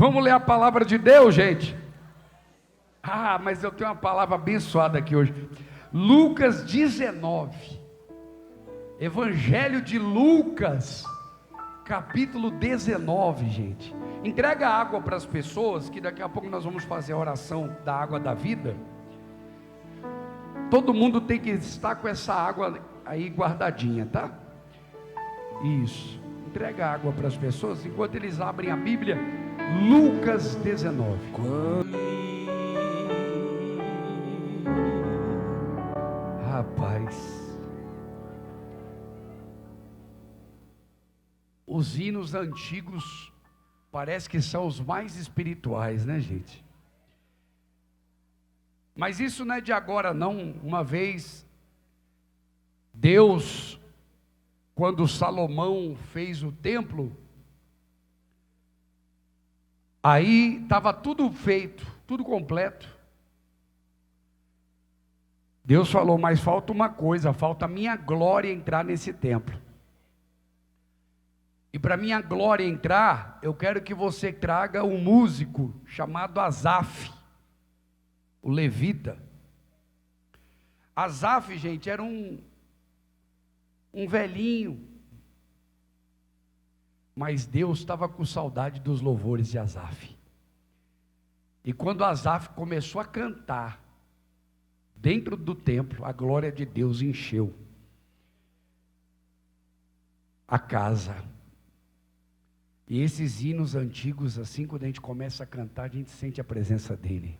Vamos ler a palavra de Deus, gente. Mas eu tenho uma palavra abençoada aqui hoje. Lucas 19. Evangelho de Lucas, capítulo 19, gente. Entrega água para as pessoas, que daqui a pouco nós vamos fazer a oração da água da vida. Todo mundo tem que estar com essa água aí guardadinha, tá? Isso. Entrega água para as pessoas enquanto eles abrem a Bíblia. Lucas 19. Rapaz, os hinos antigos parece que são os mais espirituais, né, gente? Mas isso não é de agora não. Uma vez Deus, quando Salomão fez o templo, aí estava tudo feito, tudo completo. Deus falou, mas falta uma coisa, falta a minha glória entrar nesse templo. E para minha glória entrar, eu quero que você traga um músico chamado Asaf, o levita. Asaf, gente, era um velhinho, mas Deus estava com saudade dos louvores de Asaf. E quando Asaf começou a cantar dentro do templo, a glória de Deus encheu a casa. E esses hinos antigos, assim, quando a gente começa a cantar, a gente sente a presença dele.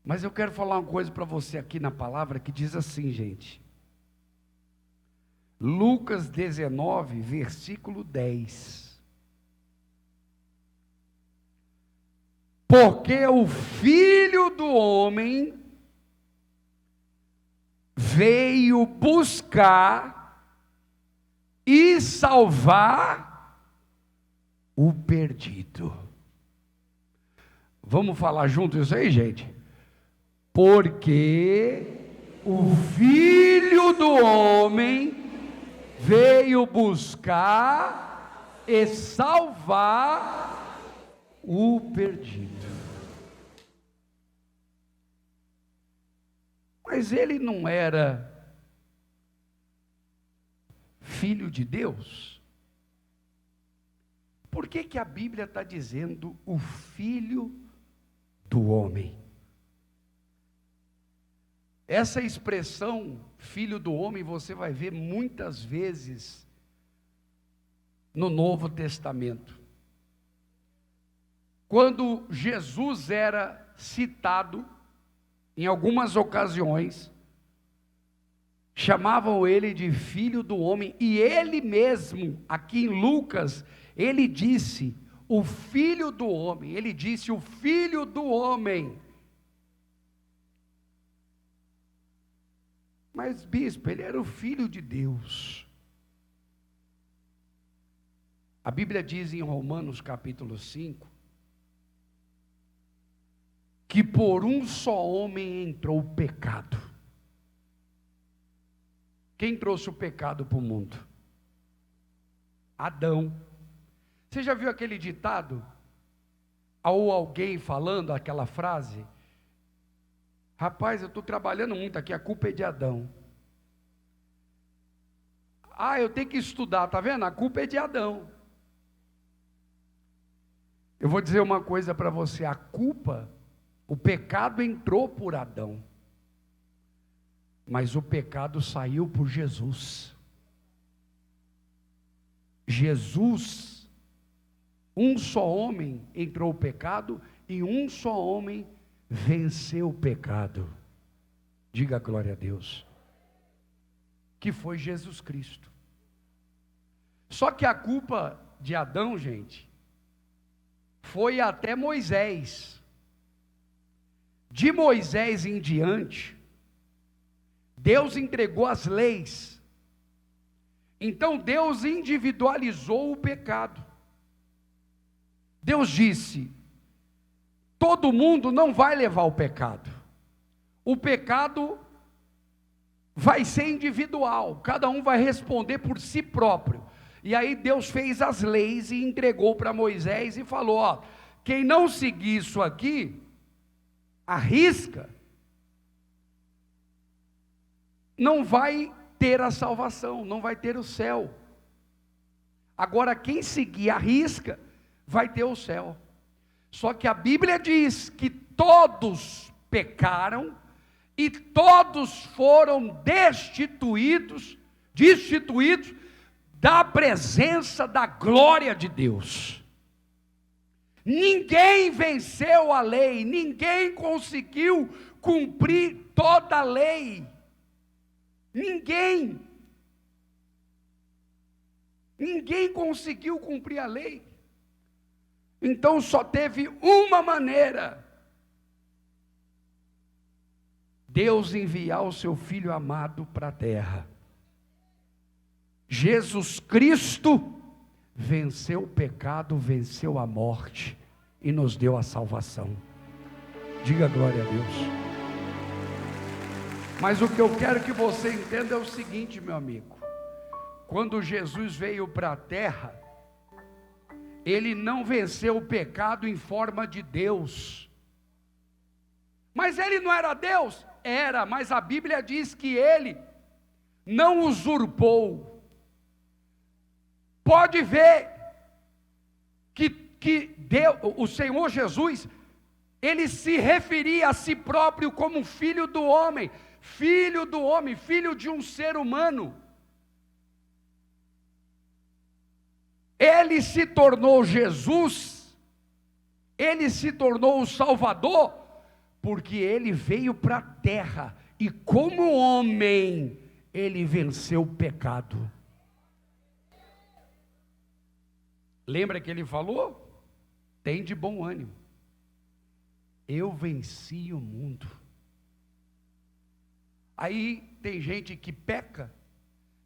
Mas eu quero falar uma coisa para você aqui na palavra que diz assim, gente. Lucas 19, versículo 10. Porque o Filho do Homem veio buscar e salvar o perdido. Vamos falar juntos isso aí, gente? Porque o Filho do Homem veio buscar e salvar o perdido. Mas ele não era filho de Deus? Por que a Bíblia está dizendo o Filho do Homem? Essa expressão, filho do homem, você vai ver muitas vezes no Novo Testamento. Quando Jesus era citado, em algumas ocasiões, chamavam ele de filho do homem, e ele mesmo, aqui em Lucas, ele disse, o filho do homem, ele disse o filho do homem. Mas bispo, ele era o filho de Deus. A Bíblia diz em Romanos capítulo 5, que por um só homem entrou o pecado. Quem trouxe o pecado para o mundo? Adão. Você já viu aquele ditado? Ou alguém falando aquela frase? Rapaz, eu estou trabalhando muito aqui, a culpa é de Adão. Eu tenho que estudar, tá vendo? A culpa é de Adão. Eu vou dizer uma coisa para você, a culpa, o pecado entrou por Adão, mas o pecado saiu por Jesus. Jesus, um só homem entrou o pecado, e um só homem venceu o pecado. Diga glória a Deus. Que foi Jesus Cristo. Só que a culpa de Adão, gente, foi até Moisés. De Moisés em diante, Deus entregou as leis. Então Deus individualizou o pecado. Deus disse: todo mundo não vai levar o pecado. O pecado vai ser individual, cada um vai responder por si próprio. E aí Deus fez as leis e entregou para Moisés e falou: ó, quem não seguir isso aqui, arrisca, não vai ter a salvação, não vai ter o céu. Agora quem seguir a risca, vai ter o céu. Só que a Bíblia diz que todos pecaram, e todos foram destituídos da presença da glória de Deus. Ninguém venceu a lei, ninguém conseguiu cumprir toda a lei. Ninguém conseguiu cumprir a lei. Então só teve uma maneira: Deus enviar o seu Filho amado para a terra. Jesus Cristo venceu o pecado, venceu a morte e nos deu a salvação. Diga glória a Deus. Mas o que eu quero que você entenda é o seguinte, meu amigo: quando Jesus veio para a terra, ele não venceu o pecado em forma de Deus. Mas ele não era Deus? Era, mas a Bíblia diz que ele não usurpou. Pode ver que Deus, o Senhor Jesus, ele se referia a si próprio como filho do homem, filho de um ser humano. Ele se tornou Jesus, ele se tornou o Salvador, porque ele veio para a terra, e como homem, ele venceu o pecado. Lembra que ele falou? Tem de bom ânimo, eu venci o mundo. Aí tem gente que peca,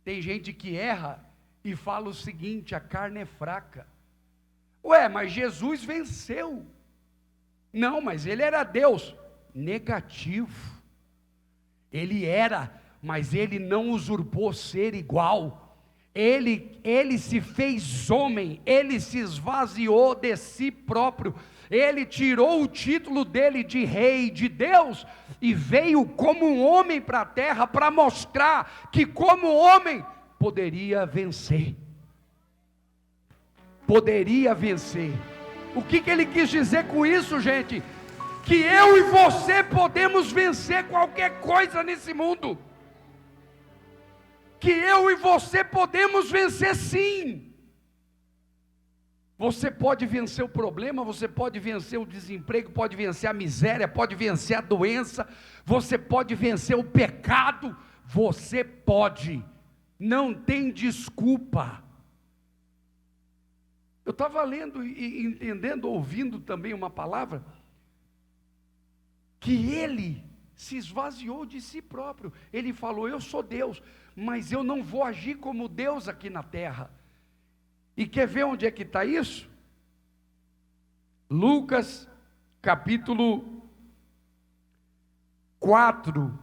tem gente que erra e fala o seguinte: a carne é fraca. Ué, mas Jesus venceu. Não, mas ele era Deus. Negativo. Ele era, mas ele não usurpou ser igual. Ele se fez homem, ele se esvaziou de si próprio, ele tirou o título dele de rei, de Deus, e veio como um homem para a terra, para mostrar que como homem, poderia vencer. Poderia vencer. O que ele quis dizer com isso, gente? Que eu e você podemos vencer qualquer coisa nesse mundo. Que eu e você podemos vencer sim. Você pode vencer o problema, você pode vencer o desemprego, pode vencer a miséria, pode vencer a doença, você pode vencer o pecado, você pode, não tem desculpa. Eu estava lendo e entendendo, ouvindo também uma palavra, que ele se esvaziou de si próprio. Ele falou: eu sou Deus, mas eu não vou agir como Deus aqui na terra. E quer ver onde é que está isso? Lucas capítulo 4.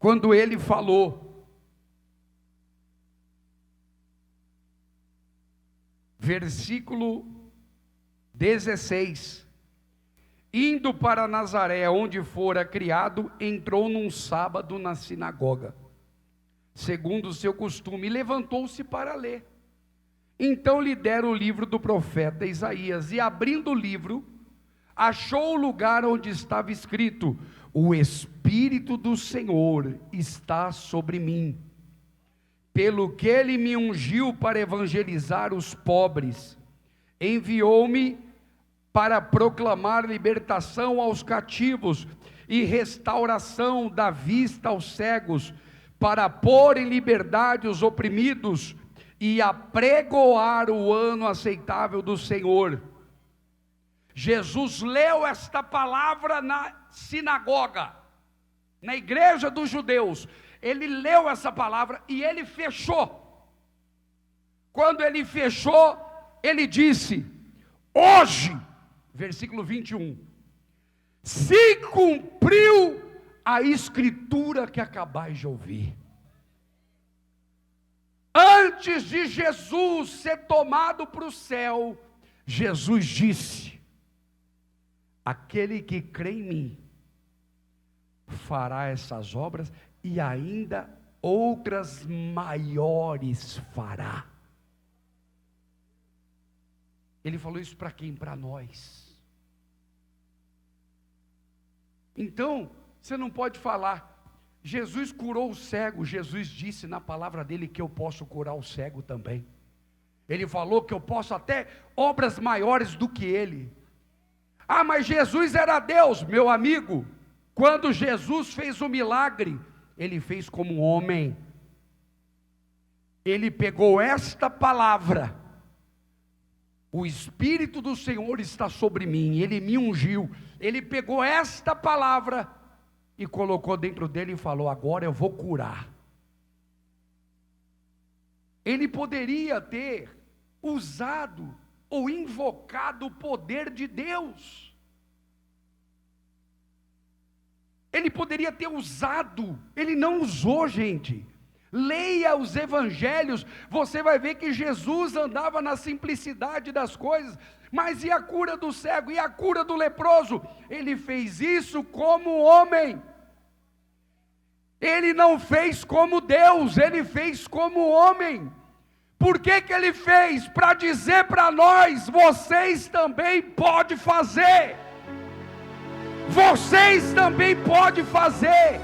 Quando ele falou, versículo 16: indo para Nazaré, onde fora criado, entrou num sábado na sinagoga, segundo o seu costume, e levantou-se para ler. Então lhe deram o livro do profeta Isaías, e abrindo o livro, achou o lugar onde estava escrito: o Espírito do Senhor está sobre mim, pelo que ele me ungiu para evangelizar os pobres, enviou-me para proclamar libertação aos cativos e restauração da vista aos cegos, para pôr em liberdade os oprimidos e apregoar o ano aceitável do Senhor. Jesus leu esta palavra na sinagoga, na igreja dos judeus. Ele leu essa palavra e ele fechou. Quando ele fechou, ele disse: hoje, versículo 21, se cumpriu a escritura que acabais de ouvir. antes de Jesus ser tomado para o céu, Jesus disse: aquele que crê em mim fará essas obras e ainda outras maiores fará. Ele falou isso para quem? Para nós. Então, você não pode falar, Jesus curou o cego. Jesus disse na palavra dele que eu posso curar o cego também. Ele falou que eu posso até obras maiores do que ele. Ah, mas Jesus era Deus. Meu amigo, quando Jesus fez o milagre, ele fez como homem. Ele pegou esta palavra: o Espírito do Senhor está sobre mim, Ele me ungiu. Ele pegou esta palavra e colocou dentro dele e falou: agora eu vou curar. Ele poderia ter usado ou invocado o poder de Deus. Ele poderia ter usado, ele não usou, gente. Leia os evangelhos, você vai ver que Jesus andava na simplicidade das coisas. Mas e a cura do cego? E a cura do leproso? Ele fez isso como homem. Ele não fez como Deus, ele fez como homem. Por que que ele fez? Para dizer para nós: vocês também podem fazer. Vocês também podem fazer.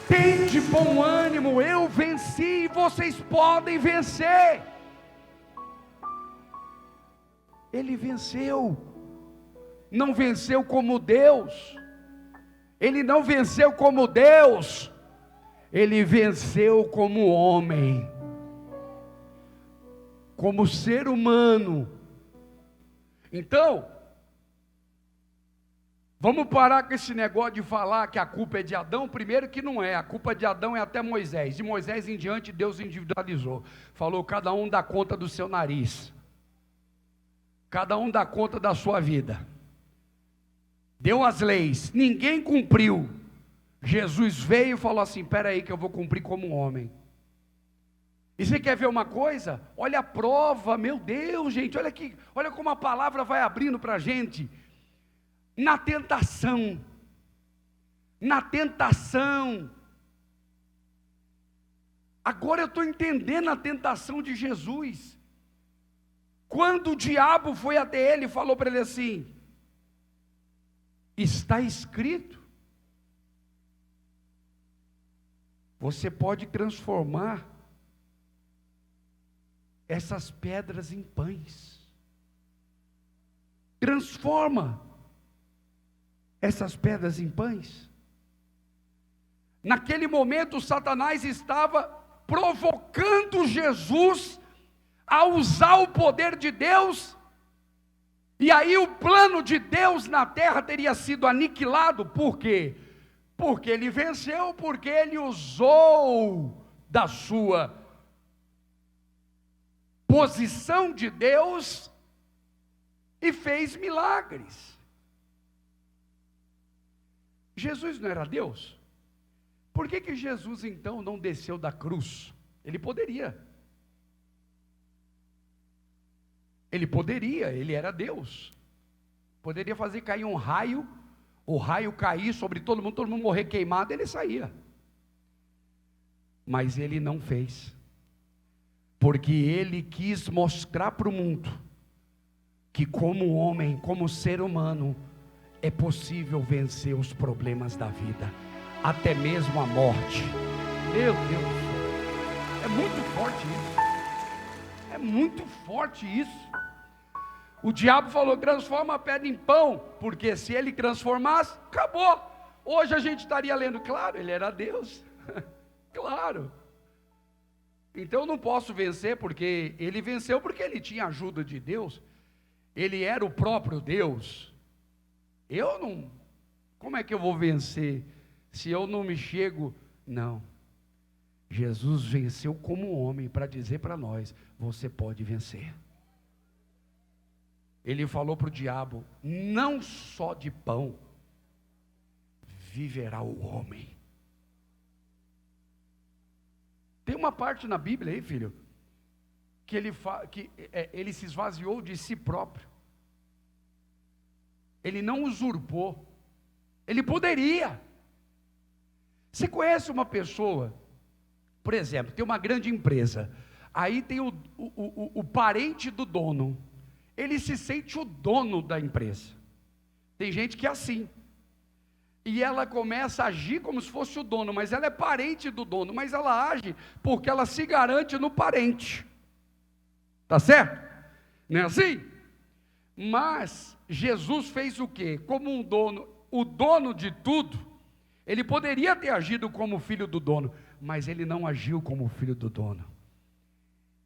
Tende bom ânimo, eu venci e vocês podem vencer. Ele venceu. Não venceu como Deus. Ele não venceu como Deus. Ele venceu como homem. Como ser humano. Então, vamos parar com esse negócio de falar que a culpa é de Adão. Primeiro que não é, a culpa de Adão é até Moisés. De Moisés em diante Deus individualizou. Falou: cada um dá conta do seu nariz. Cada um dá conta da sua vida. Deu as leis, ninguém cumpriu. Jesus veio e falou assim: espera aí que eu vou cumprir como homem. E você quer ver uma coisa? Olha a prova, meu Deus, gente, olha como a palavra vai abrindo para a gente. Na tentação, agora eu estou entendendo a tentação de Jesus. Quando o diabo foi até ele e falou para ele assim: está escrito, você pode transformar essas pedras em pães. Transforma essas pedras em pães. Naquele momento Satanás estava provocando Jesus a usar o poder de Deus, e aí o plano de Deus na terra teria sido aniquilado. Por quê? Porque ele venceu, porque ele usou da sua posição de Deus e fez milagres. Jesus não era Deus? Por que Jesus então não desceu da cruz? Ele poderia. Ele era Deus. Poderia fazer cair um raio, o raio cair sobre todo mundo morrer queimado, ele saía. Mas ele não fez. Porque ele quis mostrar para o mundo que como homem, como ser humano, é possível vencer os problemas da vida, até mesmo a morte. Meu Deus, é muito forte isso. É muito forte isso. O diabo falou: transforma a pedra em pão, porque se ele transformasse, acabou. Hoje a gente estaria lendo, claro, ele era Deus. Claro. Então eu não posso vencer, porque ele venceu porque ele tinha a ajuda de Deus. Ele era o próprio Deus. Eu não, como é que eu vou vencer se eu não me chego? Não. Jesus venceu como homem para dizer para nós: você pode vencer. Ele falou para o diabo: não só de pão viverá o homem. Tem uma parte na Bíblia aí, filho, que ele se esvaziou de si próprio. Ele não usurpou. Ele poderia. Você conhece uma pessoa, por exemplo, tem uma grande empresa, aí tem o parente do dono, ele se sente o dono da empresa. Tem gente que é assim, e ela começa a agir como se fosse o dono, mas ela é parente do dono, mas ela age porque ela se garante no parente, tá certo? Não é assim? Mas Jesus fez o quê? Como um dono, o dono de tudo. Ele poderia ter agido como filho do dono, mas ele não agiu como filho do dono.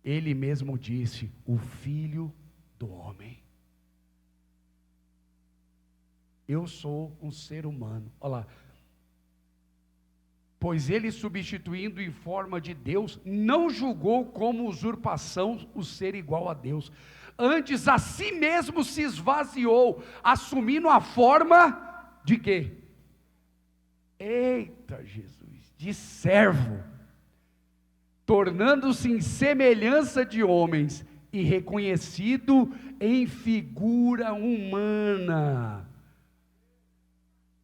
Ele mesmo disse, o filho do homem. Eu sou um ser humano. Olha lá. Pois ele, substituindo em forma de Deus, não julgou como usurpação o ser igual a Deus. Antes a si mesmo se esvaziou, assumindo a forma de quê? Eita Jesus, de servo, tornando-se em semelhança de homens, e reconhecido em figura humana.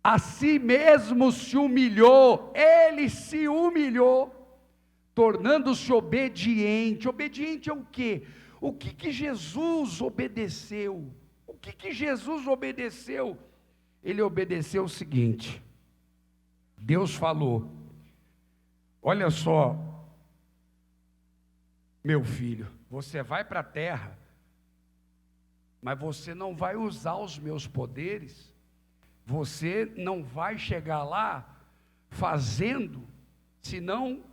A si mesmo se humilhou, ele se humilhou, tornando-se obediente. Obediente é o quê? O que Jesus obedeceu? O que Jesus obedeceu? Ele obedeceu o seguinte: Deus falou, olha só, meu filho, você vai para a terra, mas você não vai usar os meus poderes, você não vai chegar lá fazendo, senão,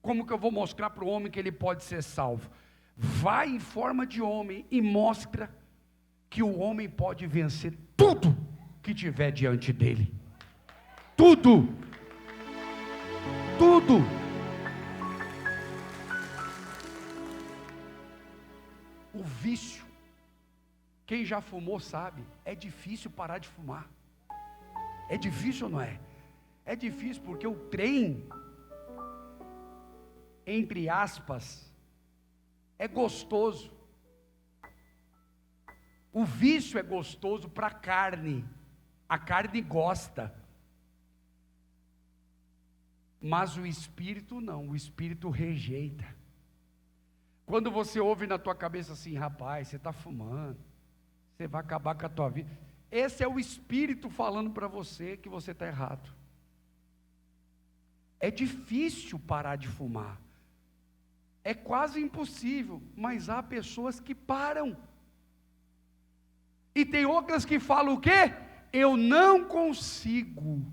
como que eu vou mostrar para o homem que ele pode ser salvo? Vai em forma de homem e mostra que o homem pode vencer tudo que tiver diante dele. Tudo. O vício, quem já fumou sabe, é difícil parar de fumar. É difícil ou não é? É difícil porque o trem, entre aspas, é gostoso. O vício é gostoso para a carne gosta. Mas o espírito não, o espírito rejeita. Quando você ouve na tua cabeça assim, rapaz, você está fumando, você vai acabar com a tua vida. Esse é o espírito falando para você que você está errado. É difícil parar de fumar. É quase impossível, mas há pessoas que param. E tem outras que falam o quê? Eu não consigo.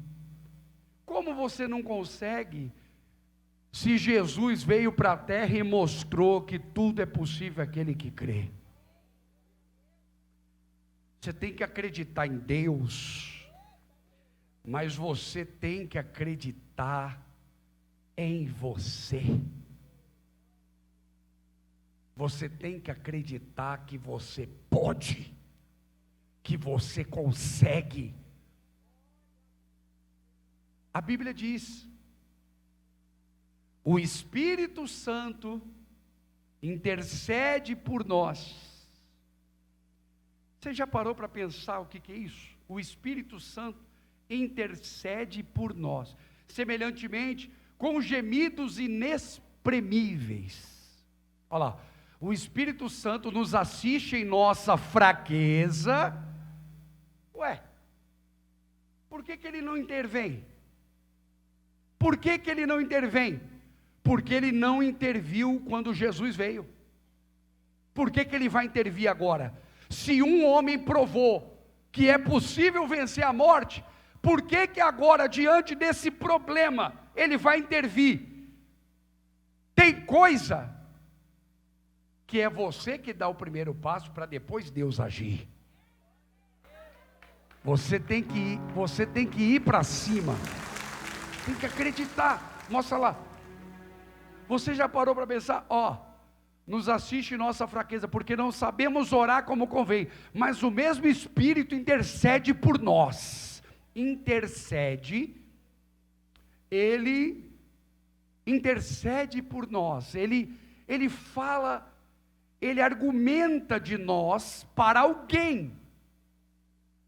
Como você não consegue, se Jesus veio para a terra e mostrou que tudo é possível àquele que crê? Você tem que acreditar em Deus, mas você tem que acreditar em você. Você tem que acreditar que você pode, que você consegue. A Bíblia diz, o Espírito Santo intercede por nós. Você já parou para pensar o que é isso? O Espírito Santo intercede por nós, semelhantemente com gemidos inexprimíveis. Olha lá, o Espírito Santo nos assiste em nossa fraqueza. Ué, por que ele não intervém? Por que ele não intervém? Porque ele não interviu quando Jesus veio. Por que ele vai intervir agora? Se um homem provou que é possível vencer a morte, por que agora, diante desse problema, ele vai intervir? Tem coisa que é você que dá o primeiro passo para depois Deus agir. Você tem que ir para cima. Tem que acreditar. Mostra lá. Você já parou para pensar? Nos assiste em nossa fraqueza, porque não sabemos orar como convém, mas o mesmo Espírito intercede por nós. Intercede, ele intercede por nós, ele fala, ele argumenta de nós para alguém.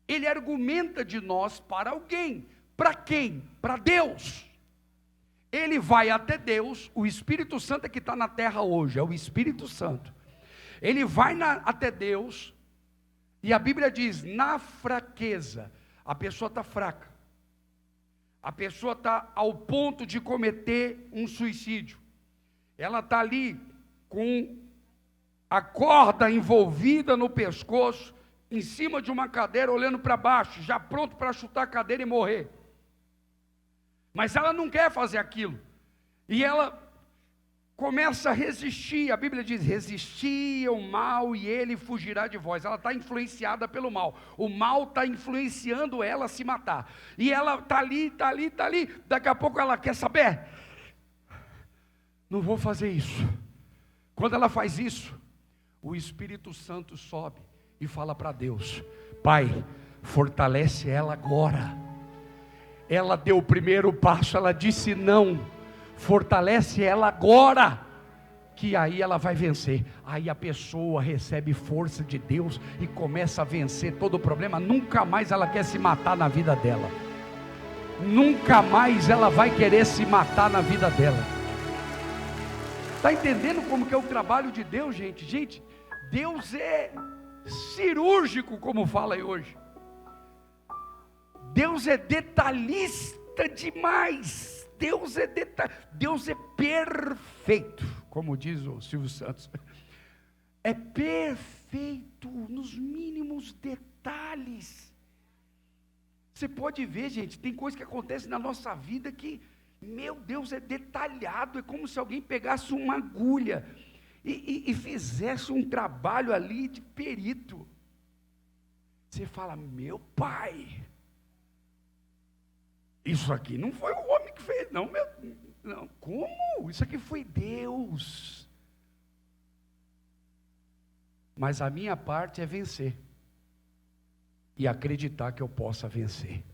Ele argumenta de nós para alguém. Para quem? Para Deus. Ele vai até Deus, o Espírito Santo é que está na terra hoje, é o Espírito Santo. Ele vai até Deus, e a Bíblia diz, na fraqueza, a pessoa está fraca. A pessoa está ao ponto de cometer um suicídio. Ela está ali com a corda envolvida no pescoço, em cima de uma cadeira, olhando para baixo, já pronto para chutar a cadeira e morrer. Mas ela não quer fazer aquilo. E ela começa a resistir. A Bíblia diz, resistir ao mal e ele fugirá de vós. Ela está influenciada pelo mal. O mal está influenciando ela a se matar. E ela está ali, está ali, está ali. Daqui a pouco ela quer saber. Não vou fazer isso. Quando ela faz isso, o Espírito Santo sobe e fala para Deus, Pai, fortalece ela agora. Ela deu o primeiro passo, ela disse não, fortalece ela agora, que aí ela vai vencer. Aí a pessoa recebe força de Deus e começa a vencer todo o problema. Nunca mais ela quer se matar na vida dela. Nunca mais ela vai querer se matar na vida dela. Está entendendo como que é o trabalho de Deus, gente? Gente, Deus é cirúrgico, como fala aí hoje. Deus é detalhista demais. Deus é perfeito, como diz o Silvio Santos. É perfeito nos mínimos detalhes. Você pode ver, gente, tem coisas que acontecem na nossa vida que, meu Deus, é detalhado. É como se alguém pegasse uma agulha e fizesse um trabalho ali de perito. Você fala, meu Pai, isso aqui não foi o homem que fez, não, não, como? Isso aqui foi Deus. Mas a minha parte é vencer e acreditar que eu possa vencer.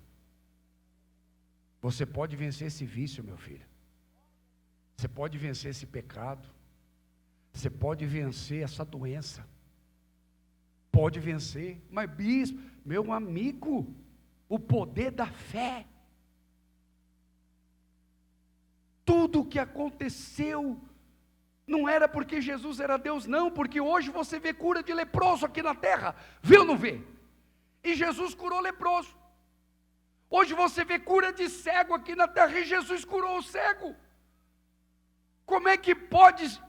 Você pode vencer esse vício, meu filho. Você pode vencer esse pecado. Você pode vencer essa doença. Pode vencer. Mas bispo, meu amigo, o poder da fé. Tudo o que aconteceu não era porque Jesus era Deus, não, porque hoje você vê cura de leproso aqui na terra. Vê ou não vê? E Jesus curou leproso. Hoje você vê cura de cego aqui na terra e Jesus curou o cego. Como é que pode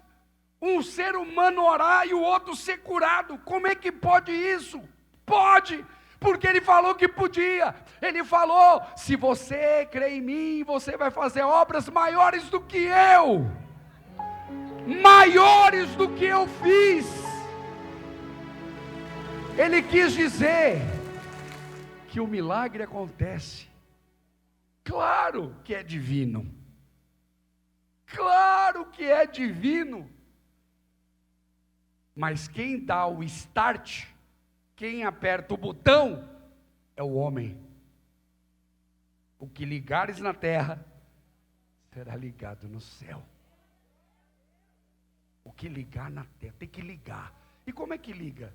um ser humano orar e o outro ser curado? Como é que pode isso? Pode, porque Ele falou que podia. Ele falou, se você crê em mim, você vai fazer obras maiores do que eu. Maiores do que eu fiz. Ele quis dizer que o milagre acontece. Claro que é divino. Claro que é divino. Mas quem dá o start, quem aperta o botão, é o homem. O que ligares na terra, será ligado no céu. O que ligar na terra, tem que ligar. E como é que liga?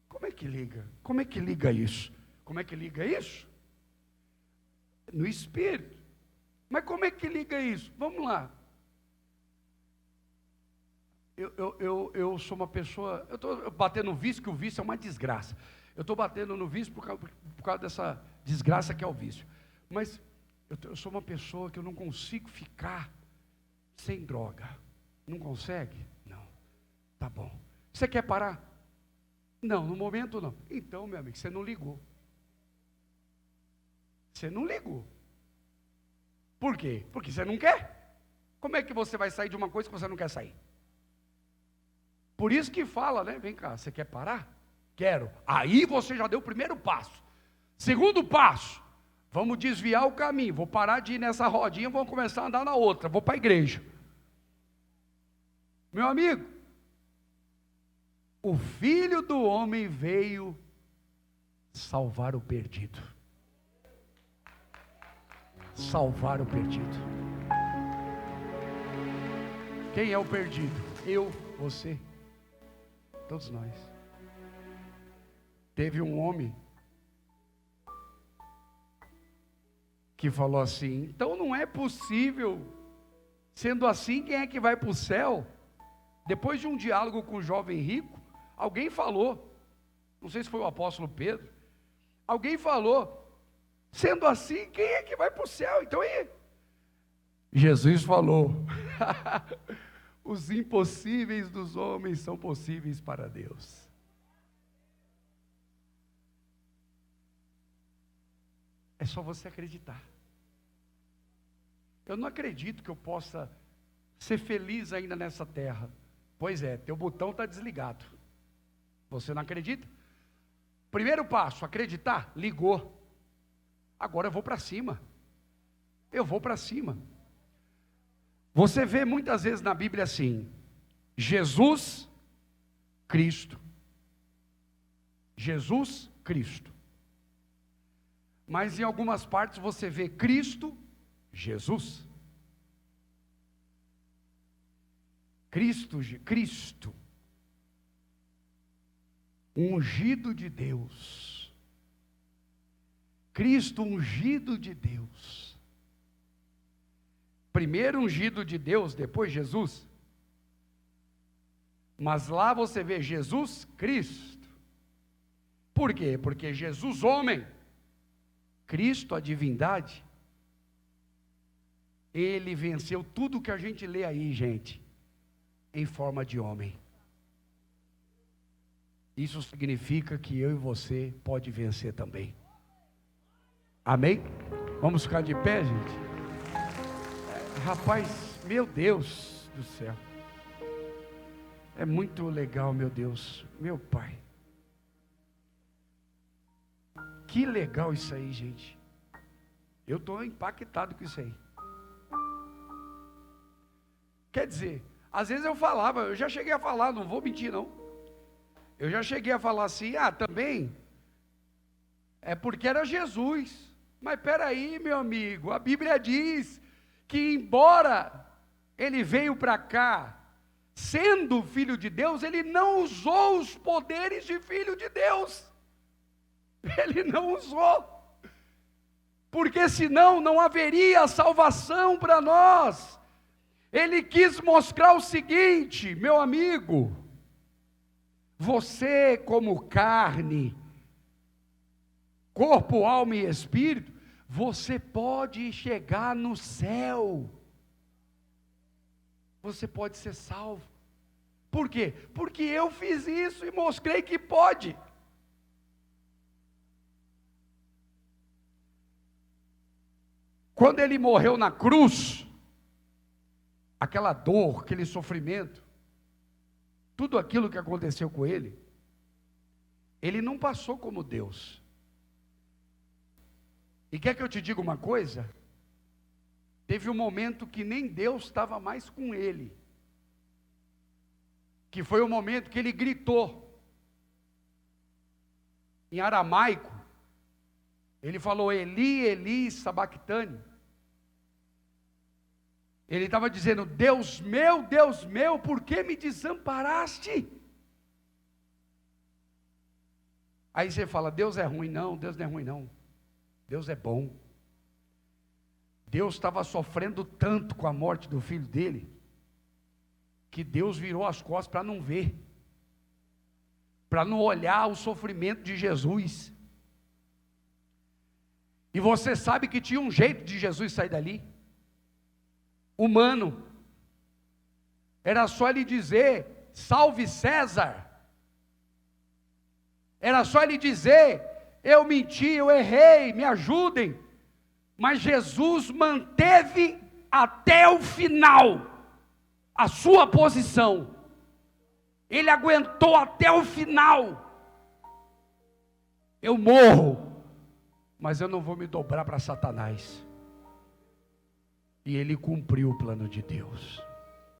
Como é que liga? Como é que liga isso? Como é que liga isso? No Espírito. Mas como é que liga isso? Vamos lá. Eu sou uma pessoa, eu estou batendo no vício, que o vício é uma desgraça. Eu estou batendo no vício por causa dessa desgraça que é o vício. Mas eu sou uma pessoa que eu não consigo ficar sem droga. Não consegue? Não. Tá bom. Você quer parar? Não, no momento não. Então, meu amigo, você não ligou. Você não ligou. Por quê? Porque você não quer. Como é que você vai sair de uma coisa que você não quer sair? Por isso que fala, né? Vem cá, você quer parar? Quero. Aí você já deu o primeiro passo. Segundo passo, vamos desviar o caminho. Vou parar de ir nessa rodinha, vou começar a andar na outra. Vou para a igreja. Meu amigo, o Filho do Homem veio salvar o perdido. Salvar o perdido. Quem é o perdido? Eu, você, todos nós. Teve um homem que falou assim: então não é possível, sendo assim, quem é que vai para o céu? Depois de um diálogo com o jovem rico, alguém falou, não sei se foi o apóstolo Pedro, alguém falou: sendo assim, quem é que vai para o céu? Então aí, Jesus falou: os impossíveis dos homens são possíveis para Deus. É só você acreditar. Eu não acredito que eu possa ser feliz ainda nessa terra. Pois é, teu botão está desligado. Você não acredita? Primeiro passo, acreditar, ligou. Agora eu vou para cima. Eu vou para cima. Você vê muitas vezes na Bíblia assim: Jesus Cristo. Jesus Cristo. Mas em algumas partes você vê Cristo Jesus. Cristo. Ungido de Deus. Cristo ungido de Deus. Primeiro ungido de Deus, depois Jesus. Mas lá você vê Jesus Cristo. Por quê? Porque Jesus homem, Cristo a divindade, ele venceu tudo que a gente lê aí, gente, em forma de homem. Isso significa que eu e você pode vencer também. Amém? Vamos ficar de pé, gente? Rapaz, meu Deus do céu. É muito legal, meu Deus, meu Pai. Que legal isso aí, gente. Eu estou impactado com isso aí. Quer dizer, às vezes eu falava, eu já cheguei a falar, não vou mentir não. Eu já cheguei a falar assim: também é porque era Jesus. Mas peraí, meu amigo, a Bíblia diz que embora ele veio para cá sendo filho de Deus, ele não usou os poderes de filho de Deus. Ele não usou. Porque senão não haveria salvação para nós. Ele quis mostrar o seguinte, meu amigo: você como carne, corpo, alma e espírito, você pode chegar no céu. Você pode ser salvo. Por quê? Porque eu fiz isso e mostrei que pode. Quando ele morreu na cruz, aquela dor, aquele sofrimento, tudo aquilo que aconteceu com ele, ele não passou como Deus. E quer que eu te diga uma coisa? Teve um momento que nem Deus estava mais com ele, que foi o momento que ele gritou, em aramaico, ele falou: Eli, Eli, sabactani. Ele estava dizendo: Deus meu, por que me desamparaste? Aí você fala: Deus é ruim. Não, Deus não é ruim não. Deus é bom. Deus estava sofrendo tanto com a morte do filho dele, que Deus virou as costas para não ver, para não olhar o sofrimento de Jesus. E você sabe que tinha um jeito de Jesus sair dali, humano. Era só ele dizer: salve César. Era só ele dizer: eu menti, eu errei, me ajudem. Mas Jesus manteve até o final a sua posição. Ele aguentou até o final. Eu morro, mas eu não vou me dobrar para Satanás. E ele cumpriu o plano de Deus.